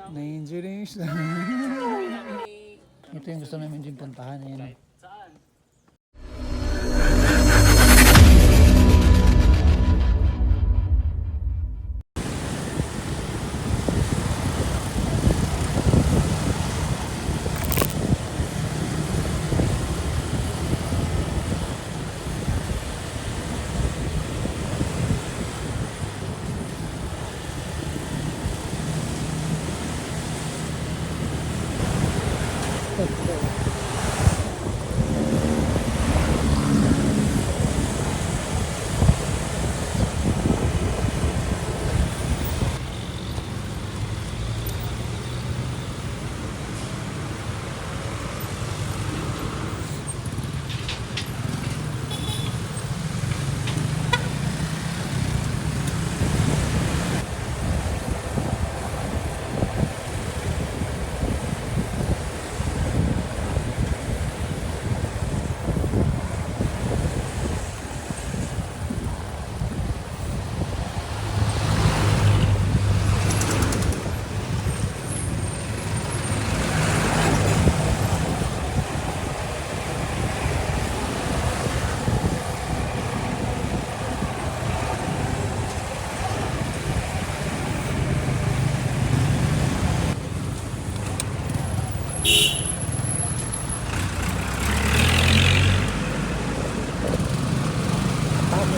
Na-engineers. Ito yung gusto namin din puntahan. Ayan.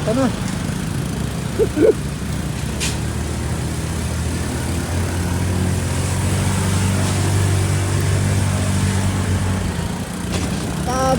Ito na. Tab.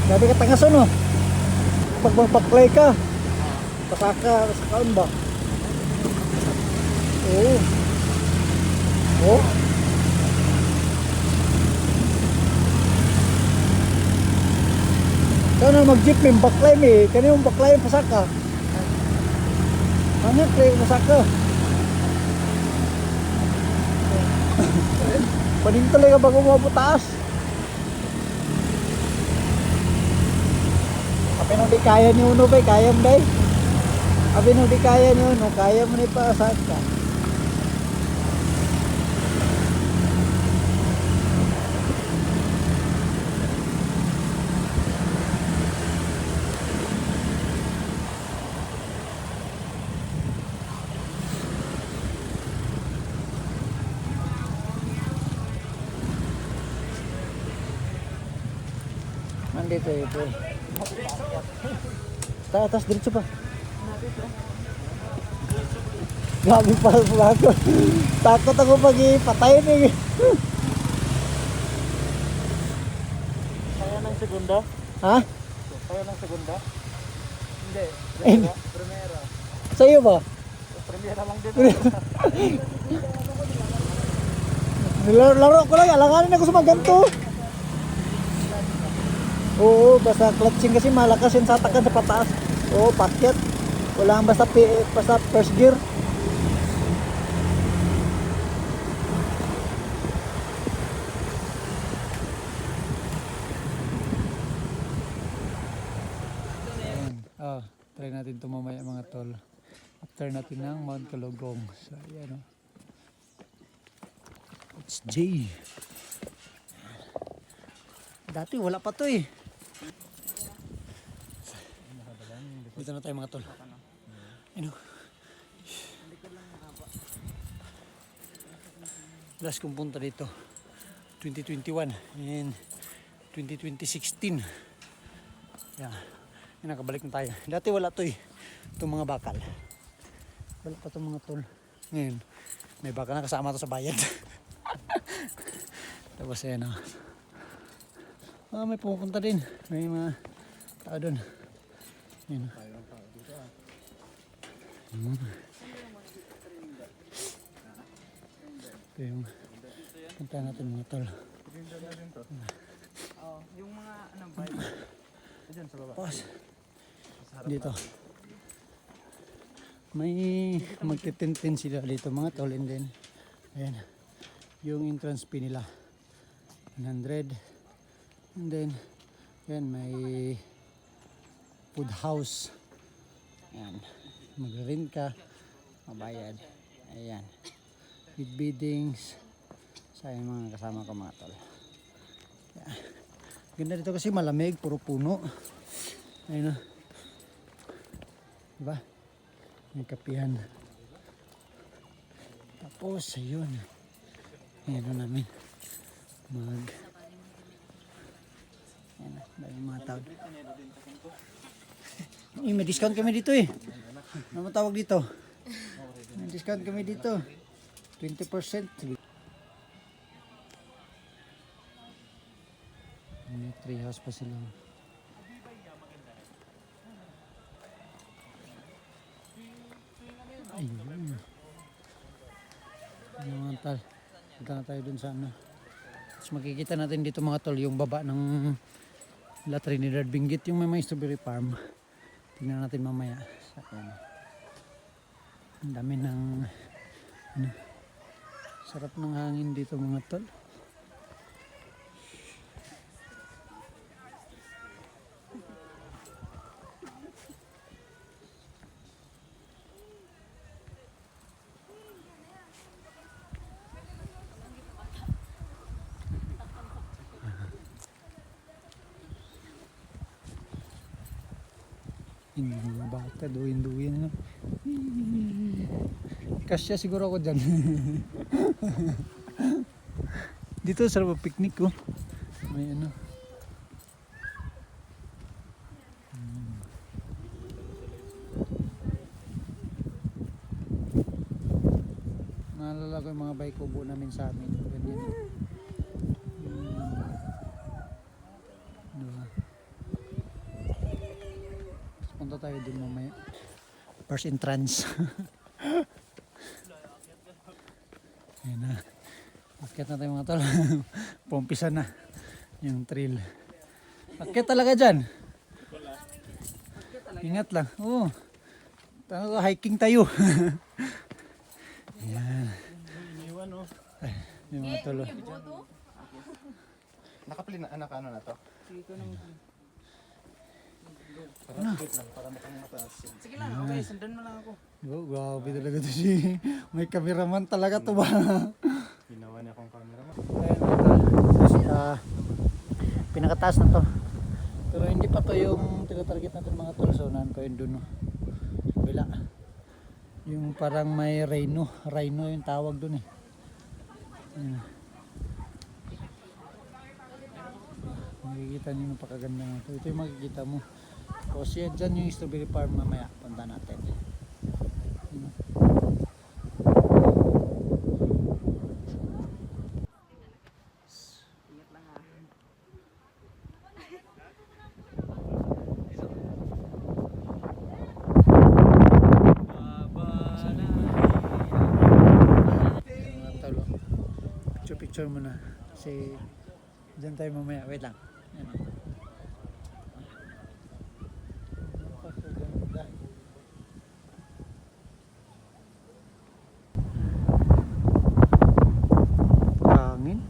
Dati ka tangason no? Pag magpaklay ka, pasaka sa kaon ba? Oo. Oh. Ikaw na mag-jeep may baklay may. Kani yung baklay yung pasaka. Ano yung pasaka? Paning tuloy ka bago mabutaas. Abi nung di kaya ni Uno bay, kaya mo bay? Abi nung di kaya ni Uno, kaya mo ni pa saan ka? Nandito ito. Atas diretso pa. Grabe pa ako. Takot ako pag ipatayin eh. Kaya ng segunda? Ha? Kaya ng segunda? Hindi. Primera. Sa'yo ba? Primera lang din. Laro ko lang, alanganin ako sa mga ganito. Oo, basta clutching kasi malakas yung satakan sa pataas. Oo, pakyat. Wala basta first gear. Ayan. Try natin ito mamaya mga tol. After natin ng Mount Kalugong. So, ayan o. It's J. Dati wala pa to eh. Dito na tayo mga tol. Ano? Last kong punta dito 2021 and 2016. Yan. Yan, nakabalik na tayo. Dati wala to eh. Itong mga bakal. Wala pa itong mga tol. Ngayon, may bakal na kasama to sa bayad. Tapos ayan o. May pupunta din. May mga tao doon. Yan. Ito yung punta natin mga tol. Oh, yung mga anong vibe. Diyan sa baba. Tapos, dito. May magtitintin sila dito mga tol, and then ayan, yung entrance fee nila 100, and then ayan, may food house, ayan, magre-rent ka, mabayad, ayan, with biddings sa mga kasama ko mga tol. Ayan. Ganda dito kasi malamig, puro puno, ayun na, diba? May kapihan. Tapos ayun, ayun namin mag ayan na, daming mga tao. May discount kami dito eh. Ano tawag dito? May discount kami dito, 20%. May tree house pa sila. Ayun. Ano mga tol, punta na tayo dun sa ano. Tapos makikita natin dito mga tol yung baba ng La Trinidad Benguet, yung may mga strawberry farm. Tingnan natin mamaya. Ayan. Ang dami ng ano, sarap ng hangin dito mga tol. Yung mga bata, duwin-duwin na. Kasya siguro ako dyan. Dito sarap picnic ko. May ano. Naalala ko yung mga bike kubo namin sa amin. Ganyan. Diba? Punta tayo din mamaya. First entrance. Ayan na. Akyat na tayo mga tol. Pumpisa na yung trail. Akyat talaga dyan. Ingat lang. Oo. Hiking tayo. Ayan. Ay, yung mga tol. Nakapili na anak ano na to? Sige lang, okay, sundan mo lang ako. Oh, grabe talaga to si may cameraman talaga to ba? Ginawa niya akong cameraman. Ayan mga tol. Pinakataas na to. Pero hindi pa to yung tinatarget natin mga tol. So naan pa yun dun. No? Bila. Yung parang may rhino. Rhino yung tawag dun eh. Ayan. Makikita nyo yung pakaganda nga ito. Ito yung makikita mo. Tapos yan dyan yung strawberry farm mamaya. Punta natin. Ayan. Ingat lang ha. Mga talo. Picture mo na. Kasi dyan tayo mamaya. Wait lang. Ayan. Hangin.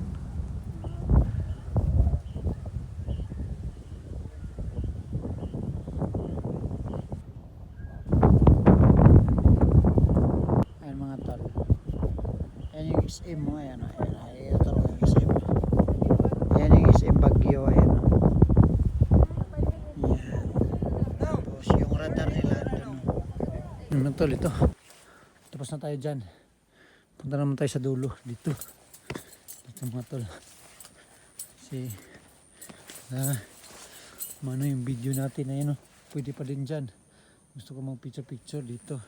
Ayan mga tol. Ayan yung SM mo. Ayan. Ayan. Ayan talaga yung SM. Ayan yung SM Baguio. Ayan. Ayan. Tapos yung radar nila. Ano tol ito. Tapos na tayo dyan. Punta naman tayo sa dulo. Dito. Dito mga tol. Kasi mano yung video natin na yun. Pwede pa din dyan. Gusto ko mag picture dito.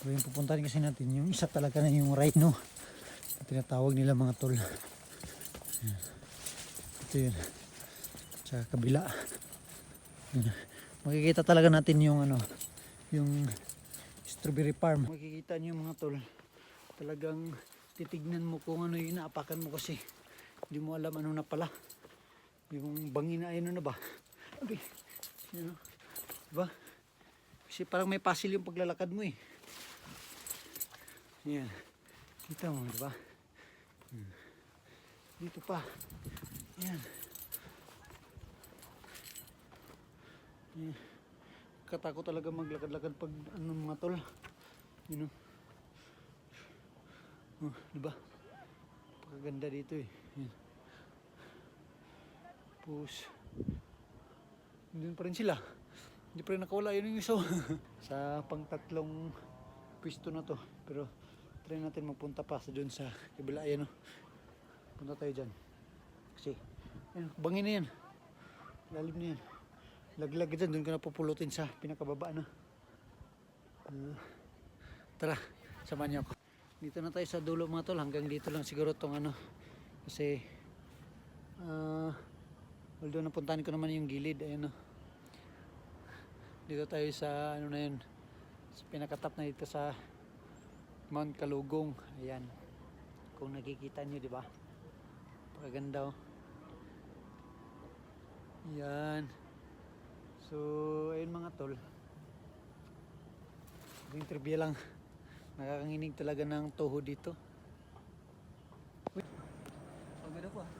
Pero yung pupuntahan kasi natin yung isa talaga na yung rhino na tinatawag nila mga tol. Ayan. Ito yun. Sa kabila. Ayan. Makikita talaga natin yung ano, yung strawberry farm. Makikita niyo mga tol, talagang titignan mo kung ano yung inaapakan mo kasi hindi mo alam ano na pala. Yung bangin na ano na ba? Okay. Ano? Diba? Kasi parang may puzzle yung paglalakad mo eh. Yan. Kita mo, diba? Dito pa. Yan. Yan. Katakot talaga maglakad-lakad pag ano mga tol. You know? Oh, diba? Pagkaganda dito eh. Yan. Tapos, hindi pa rin sila. Hindi pa rin nakawala yun yung isa. Sa pangtatlong pwesto na to. Pero try natin magpunta pa sa dun sa kabila. Ayan o. Punta tayo dyan. Kasi, ayan, bangin na yan. Lalim na yan. Laglag dyan. Dun ka na pupulutin sa pinakababa na. Tara, samahan niyo ako. Dito na tayo sa dulo mga tol. Hanggang dito lang siguro tong ano. Kasi, although napuntahan ko naman yung gilid. Ayan o. Dito tayo sa ano na yun, sa pinakatap na dito sa Mount Kalugong. Ayan, kung nakikita nyo, di ba? Paganda oh. Yan. So ayun mga tol, yung trivia lang, nakakanginig talaga ng toho dito. Uy, paganda po ah.